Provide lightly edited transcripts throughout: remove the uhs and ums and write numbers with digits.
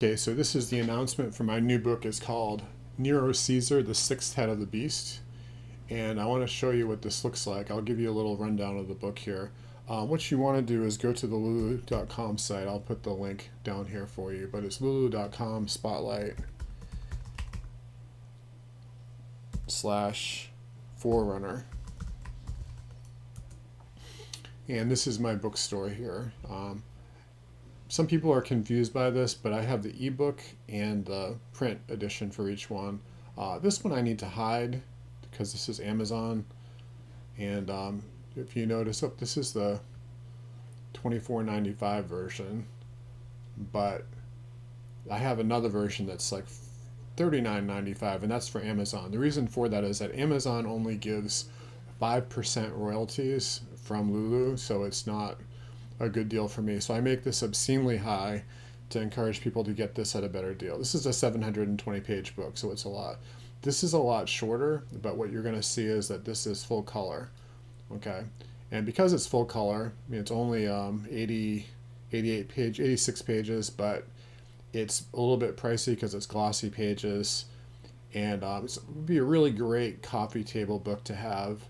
Okay, so this is the announcement for my new book. It's called Nero Caesar, the Sixth Head of the Beast. And I want to show you what this looks like. I'll give you a little rundown of the book here. What you want to do is go to the lulu.com site. I'll put the link down here for you, but it's lulu.com spotlight / forerunner. And this is my bookstore here. Some people are confused by this, but I have the ebook and the print edition for each one. This one I need to hide because this is Amazon. And if you notice, this is the $24.95 version, but I have another version that's like $39.95, and that's for Amazon. The reason for that is that Amazon only gives 5% royalties from Lulu, so it's not a good deal for me. So I make this obscenely high to encourage people to get this at a better deal. This is a 720 page book, so it's a lot. This is a lot shorter, but what you're going to see is that this is full color. Okay, and because it's full color, I mean, it's only 86 pages, but it's a little bit pricey because it's glossy pages, and it would be a really great coffee table book to have,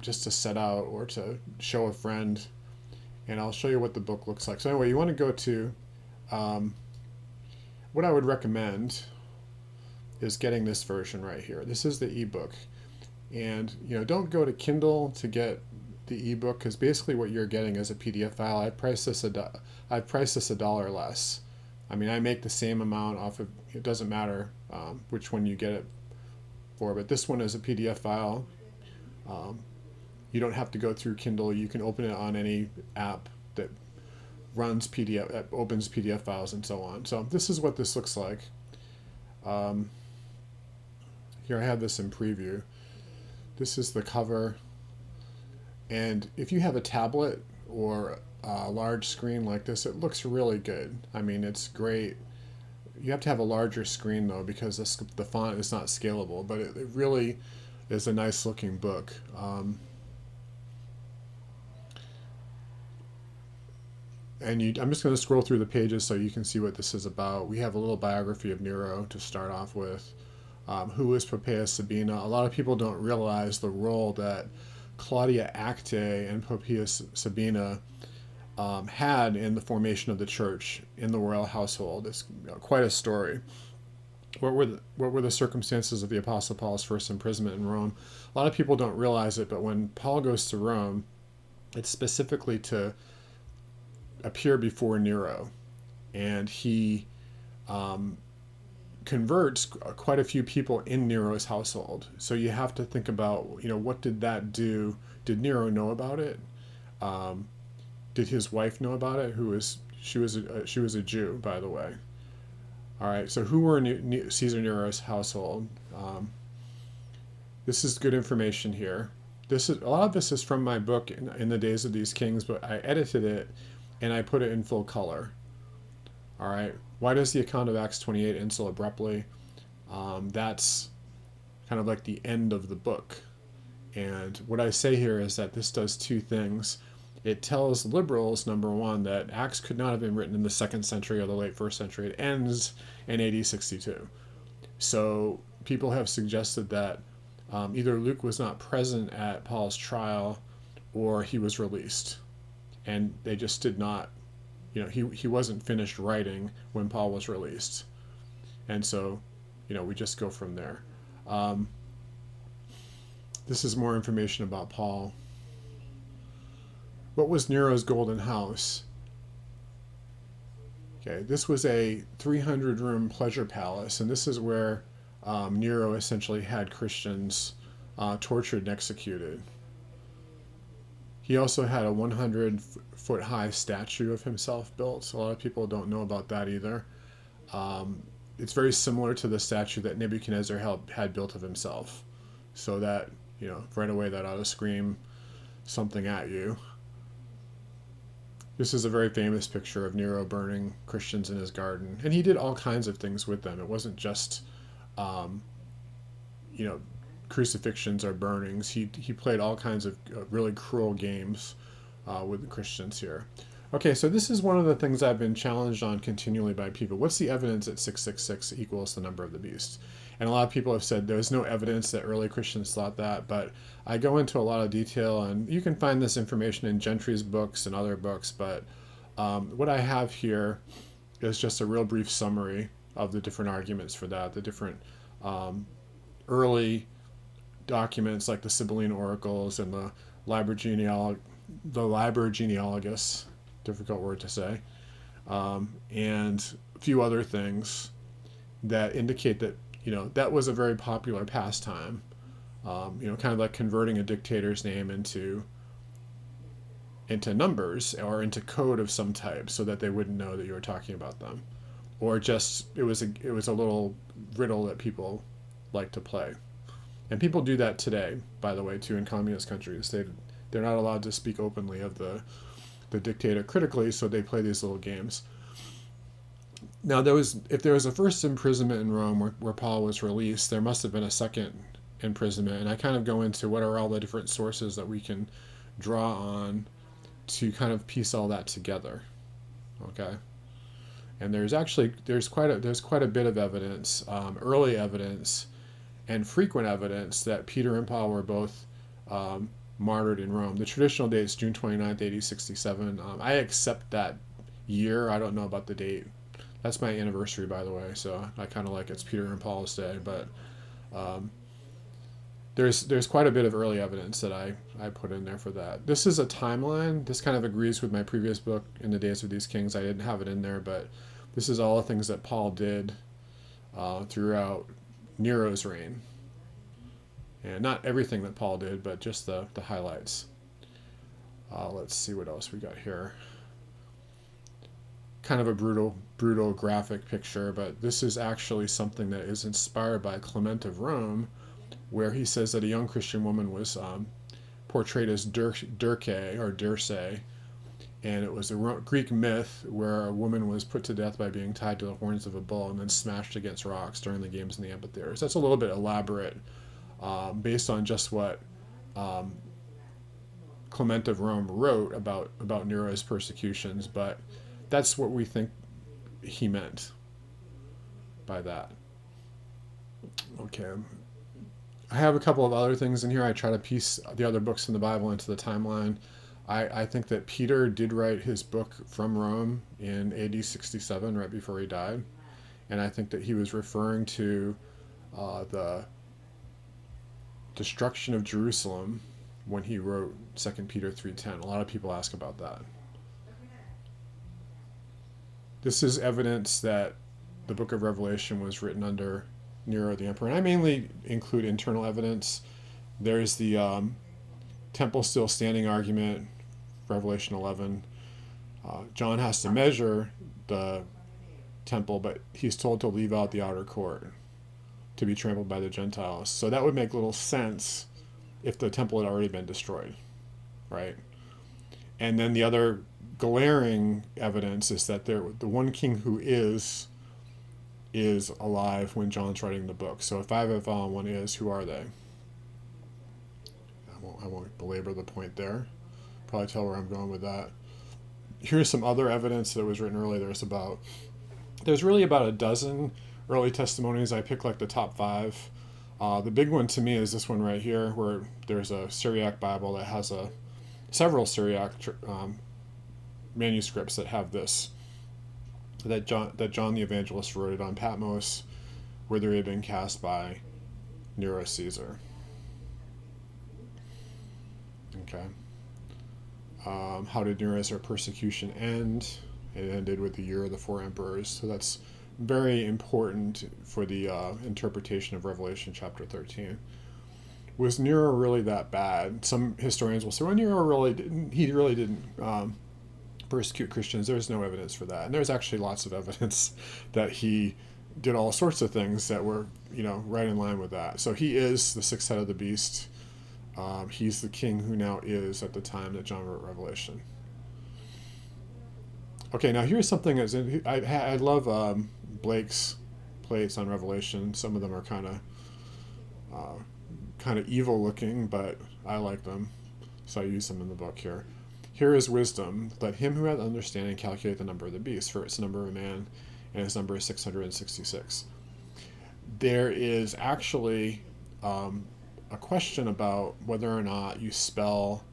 just to set out or to show a friend. And I'll show you what the book looks like. So anyway, you want to go to, what I would recommend is getting this version right here. This is the ebook. And don't go to Kindle to get the ebook, because basically what you're getting is a PDF file. I priced this $1 less. I mean, I make the same amount off of, it doesn't matter which one you get it for, but this one is a PDF file. You don't have to go through Kindle. You can open it on any app that runs PDF, that opens PDF files and so on. So this is what this looks like. Here I have this in preview. This is the cover. And if you have a tablet or a large screen like this, it looks really good. I mean, it's great. You have to have a larger screen though, because the font is not scalable, but it really is a nice looking book. And I'm just going to scroll through the pages so you can see what this is about. We have a little biography of Nero to start off with. Who is Poppaea Sabina? A lot of people don't realize the role that Claudia Acte and Poppaea Sabina had in the formation of the church in the royal household. It's quite a story. What were the circumstances of the Apostle Paul's first imprisonment in Rome? A lot of people don't realize it, but when Paul goes to Rome, it's specifically to appear before Nero, and he converts quite a few people in Nero's household. So you have to think about, what did that do? Did Nero know about it? Did his wife know about it? She was a Jew, by the way. All right. So who were Caesar Nero's household? This is good information here. A lot of this is from my book in the Days of These Kings, but I edited it and I put it in full color. All right. Why does the account of Acts 28 end so abruptly? That's kind of like the end of the book. And what I say here is that this does two things. It tells liberals, number one, that Acts could not have been written in the 2nd century or the late 1st century. It ends in AD 62. So people have suggested that either Luke was not present at Paul's trial or he was released. And they just did not, he wasn't finished writing when Paul was released. And so, we just go from there. This is more information about Paul. What was Nero's golden house? Okay, this was a 300-room pleasure palace, and this is where Nero essentially had Christians tortured and executed. He also had a 100-foot-high statue of himself built. A lot of people don't know about that either. It's very similar to the statue that Nebuchadnezzar had built of himself. So that, right away that ought to scream something at you. This is a very famous picture of Nero burning Christians in his garden. And he did all kinds of things with them. It wasn't just, crucifixions or burnings. He played all kinds of really cruel games with the Christians here. Okay, so this is one of the things I've been challenged on continually by people. What's the evidence that 666 equals the number of the beast? And a lot of people have said there's no evidence that early Christians thought that, but I go into a lot of detail, and you can find this information in Gentry's books and other books, but what I have here is just a real brief summary of the different arguments for that, the different early documents like the Sibylline Oracles and the Liber Genealogus, difficult word to say, and a few other things that indicate that, that was a very popular pastime, kind of like converting a dictator's name into numbers or into code of some type so that they wouldn't know that you were talking about them, or just it was a little riddle that people like to play. And people do that today, by the way, too, in communist countries. They're not allowed to speak openly of the dictator critically, so they play these little games. Now, if there was a first imprisonment in Rome where Paul was released, there must have been a second imprisonment, and I kind of go into what are all the different sources that we can draw on to kind of piece all that together. Okay, and there's quite a bit of evidence, early evidence, and frequent evidence that Peter and Paul were both martyred in Rome. The traditional date is June 29th, AD 67. I accept that year. I don't know about the date. That's my anniversary, by the way, so I kind of like it's Peter and Paul's day, but there's quite a bit of early evidence that I put in there for that. This is a timeline. This kind of agrees with my previous book, In the Days of These Kings. I didn't have it in there, but this is all the things that Paul did throughout Nero's reign. And not everything that Paul did, but just the highlights. Let's see what else we got here. Kind of a brutal graphic picture, but this is actually something that is inspired by Clement of Rome, where he says that a young Christian woman was portrayed as Dirce, and it was a Greek myth where a woman was put to death by being tied to the horns of a bull and then smashed against rocks during the games in the amphitheaters. That's a little bit elaborate, based on just what Clement of Rome wrote about Nero's persecutions, but that's what we think he meant by that. Okay. I have a couple of other things in here. I try to piece the other books in the Bible into the timeline. I think that Peter did write his book from Rome in AD 67, right before he died. And I think that he was referring to the destruction of Jerusalem when he wrote 2 Peter 3:10. A lot of people ask about that. This is evidence that the book of Revelation was written under Nero the Emperor. And I mainly include internal evidence. There's the temple still standing argument, Revelation 11. John has to measure the temple, but he's told to leave out the outer court to be trampled by the Gentiles. So that would make little sense if the temple had already been destroyed, right? And then the other glaring evidence is that the one king who is alive when John's writing the book. So if I've found one is, who are they? I won't belabor the point there. Probably tell where I'm going with that. Here's some other evidence that was written early. There's really about a dozen early testimonies. I picked like the top 5. The big one to me is this one right here, where there's a Syriac Bible that has several Syriac manuscripts that have this. That John the Evangelist wrote it on Patmos, where they had been cast by Nero Caesar. Okay. How did Nero's persecution end? It ended with the year of the 4 emperors. So that's very important for the interpretation of Revelation chapter 13. Was Nero really that bad? Some historians will say, well, Nero really didn't persecute Christians. There's no evidence for that. And there's actually lots of evidence that he did all sorts of things that were, right in line with that. So he is the 6th head of the beast. He's the king who now is at the time that John wrote Revelation. Okay, now here's something I love Blake's plates on Revelation. Some of them are kind of evil looking, but I like them, so I use them in the book here. Here is wisdom. Let him who hath understanding calculate the number of the beast, for its the number of a man, and his number is 666. There is actually a question about whether or not you spell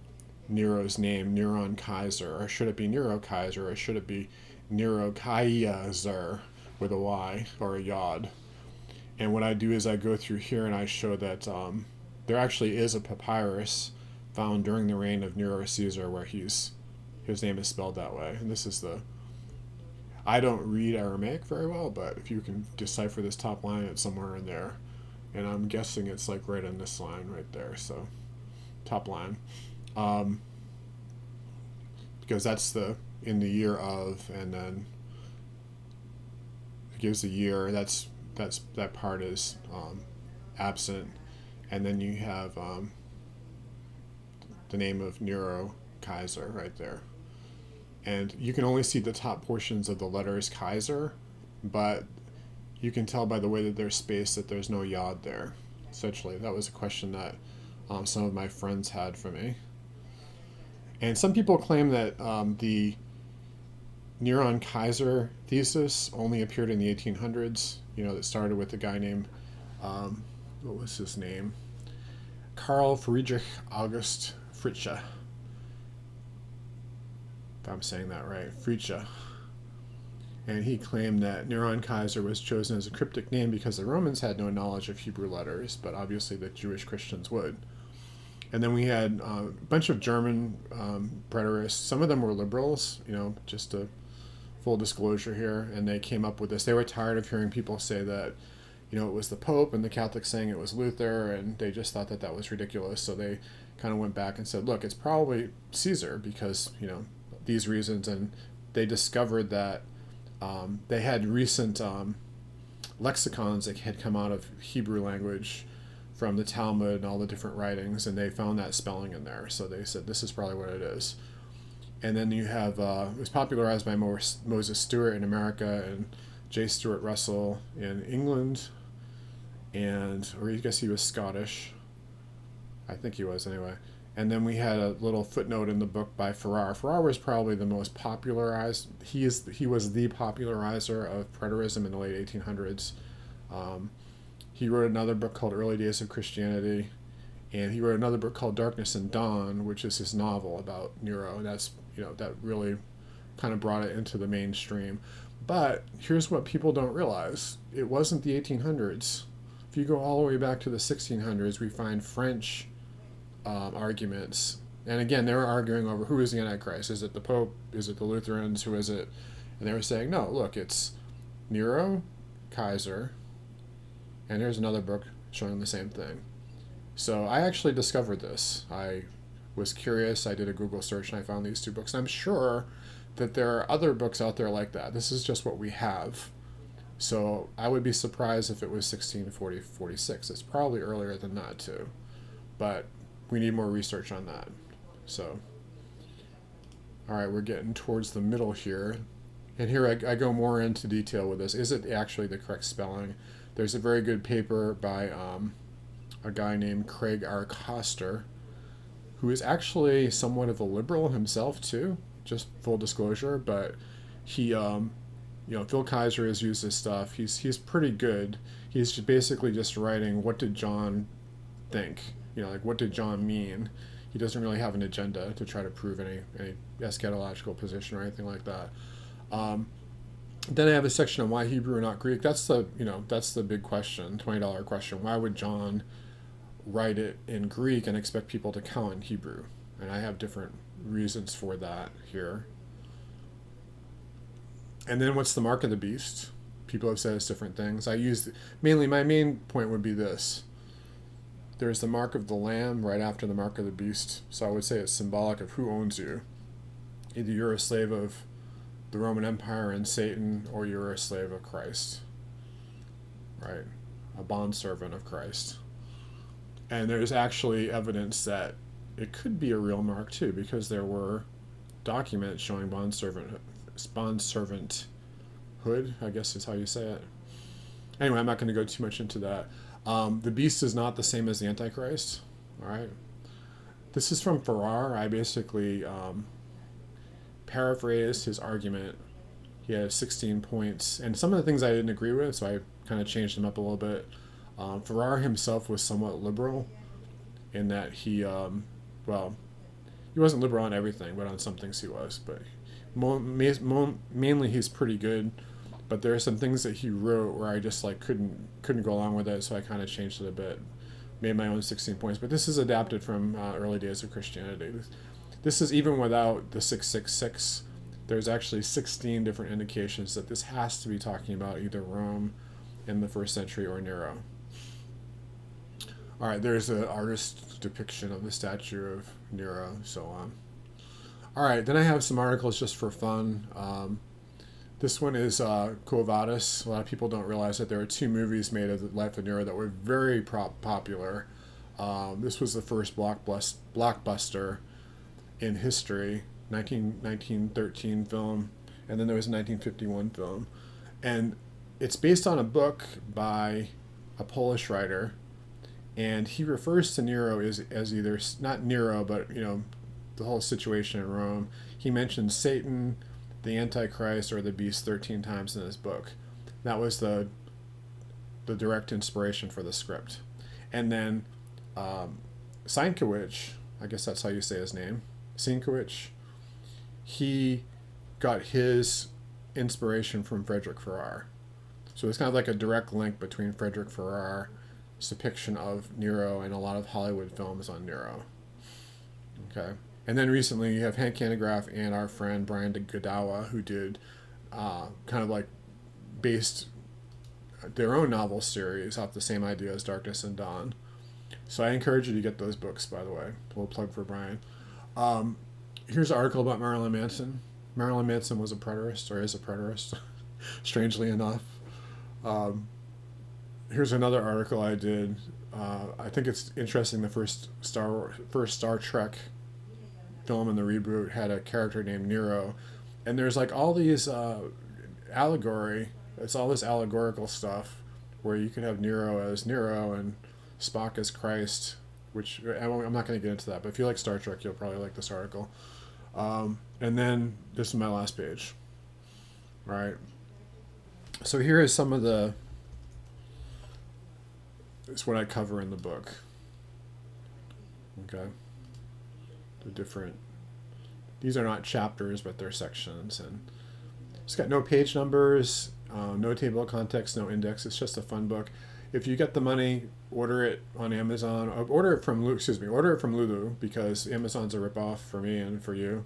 Nero's name Nero Caesar, or should it be Nero Caesar, or should it be Nero Caesar with a Y or a yod. And what I do is I go through here and I show that there actually is a papyrus found during the reign of Nero Caesar where his name is spelled that way. And this is I don't read Aramaic very well, but if you can decipher this top line, it's somewhere in there. And I'm guessing it's like right in this line right there. So top line. Because that's in the year of, and then it gives a year. That part is absent, and then you have the name of Nero Caesar right there, and you can only see the top portions of the letters Kaiser, but you can tell by the way that they're spaced that there's no yod there. Essentially, that was a question that some of my friends had for me. And some people claim that the Nero Caesar thesis only appeared in the 1800s. That started with a guy named, what was his name? Carl Friedrich August Fritzsche. If I'm saying that right, Fritzsche. And he claimed that Nero Caesar was chosen as a cryptic name because the Romans had no knowledge of Hebrew letters, but obviously the Jewish Christians would. And then we had a bunch of German preterists. Some of them were liberals, just a full disclosure here. And they came up with this. They were tired of hearing people say that, it was the Pope and the Catholics saying it was Luther. And they just thought that that was ridiculous. So they kind of went back and said, look, it's probably Caesar because, these reasons. And they discovered that they had recent lexicons that had come out of Hebrew language from the Talmud and all the different writings, and they found that spelling in there. So they said, this is probably what it is. And then you have, it was popularized by Moses Stewart in America and J. Stuart Russell in England, or I guess he was Scottish. I think he was anyway. And then we had a little footnote in the book by Fervor. Fervor was probably the most popularized. He was the popularizer of preterism in the late 1800s. He wrote another book called Early Days of Christianity, and he wrote another book called Darkness and Dawn, which is his novel about Nero. And that's, that really kind of brought it into the mainstream. But here's what people don't realize. It wasn't the 1800s. If you go all the way back to the 1600s, we find French arguments. And again, they were arguing over who is the Antichrist. Is it the Pope? Is it the Lutherans? Who is it? And they were saying, no, look, it's Nero Caesar. And here's another book showing the same thing. So I actually discovered this. I was curious. I did a Google search and I found these two books. And I'm sure that there are other books out there like that. This is just what we have. So I would be surprised if it was 1640, 46. It's probably earlier than that too. But we need more research on that. So, all right, we're getting towards the middle here. And here I go more into detail with this. Is it actually the correct spelling? There's a very good paper by a guy named Craig R. Koster, who is actually somewhat of a liberal himself too, just full disclosure, but he, Phil Kaiser has used this stuff. He's pretty good. He's basically just writing, what did John think? What did John mean? He doesn't really have an agenda to try to prove any eschatological position or anything like that. Then I have a section on why Hebrew and not Greek. That's the big question, $20 question. Why would John write it in Greek and expect people to count in Hebrew? And I have different reasons for that here. And then what's the mark of the beast? People have said it's different things. My main point would be this. There's the mark of the lamb right after the mark of the beast. So I would say it's symbolic of who owns you. Either you're a slave of the Roman Empire and Satan, or you're a slave of Christ. Right? A bondservant of Christ. And there's actually evidence that it could be a real mark too, because there were documents showing bondservanthood, I guess is how you say it. Anyway, I'm not going to go too much into that. The beast is not the same as the Antichrist. All right. This is from Ferrar. I basically paraphrased his argument. He had 16 points, and some of the things I didn't agree with, so I kind of changed them up a little bit. Ferrara himself was somewhat liberal in that he, well, he wasn't liberal on everything, but on some things he was. But mainly he's pretty good. But there are some things that he wrote where I just like couldn't go along with it, so I kind of changed it a bit, made my own 16 points. But this is adapted from early days of Christianity. This is even without the 666. There's actually 16 different indications that this has to be talking about either Rome in the 1st century or Nero. All right, there's an artist's depiction of the statue of Nero, so on. All right, then I have some articles just for fun. This one is Quo Vadis. A lot of people don't realize that there are 2 movies made of the life of Nero that were very popular. This was the first blockbuster in history, 1913 film, and then there was a 1951 film. And it's based on a book by a Polish writer, and he refers to Nero as either, not Nero, but, you know, the whole situation in Rome. He mentions Satan, the Antichrist, or the beast 13 times in his book. That was the direct inspiration for the script. And then Sienkiewicz, I guess that's how you say his name, Sienkiewicz, he got his inspiration from Frederick Farrar. So it's kind of like a direct link between Frederick Farrar's depiction of Nero and a lot of Hollywood films on Nero. Okay. And then recently you have Hank Cannegraaff and our friend Brian Godawa, who did kind of like based their own novel series off the same idea as Darkness and Dawn. So I encourage you to get those books, by the way. A little plug for Brian. Here's an article about Marilyn Manson. Marilyn Manson was a preterist, or is a preterist, strangely enough. Here's another article I did. I think it's interesting. The first Star Trek film in the reboot had a character named Nero, and there's like all these allegory. It's all this allegorical stuff where you could have Nero as Nero and Spock as Christ, which I'm not going to get into that. But if you like Star Trek, you'll probably like this article. And then this is my last page. All right. So here is some of it's what I cover in the book. Okay. These are not chapters, but they're sections, and it's got no page numbers, no table of context, no index. It's just a fun book. If you get the money, order it on Amazon. Order it from Lulu, because Amazon's a ripoff for me and for you.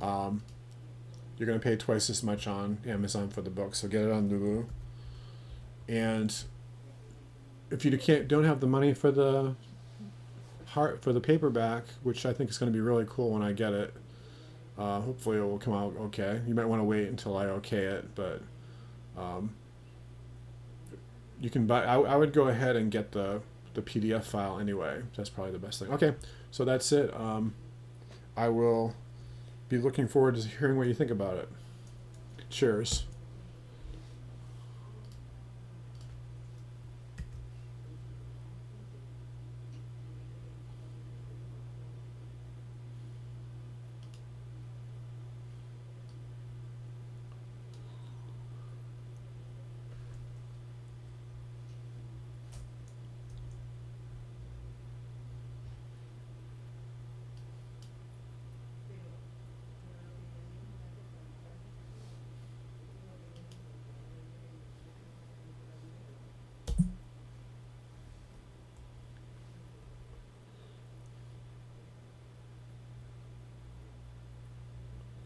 You're going to pay twice as much on Amazon for the book, so get it on Lulu. And if you don't have the money for the paperback, which I think is going to be really cool when I get it, hopefully it will come out okay. You might want to wait until I okay it, but you can buy. I would go ahead and get the PDF file anyway. That's probably the best thing. Okay, so that's it. I will be looking forward to hearing what you think about it. Cheers.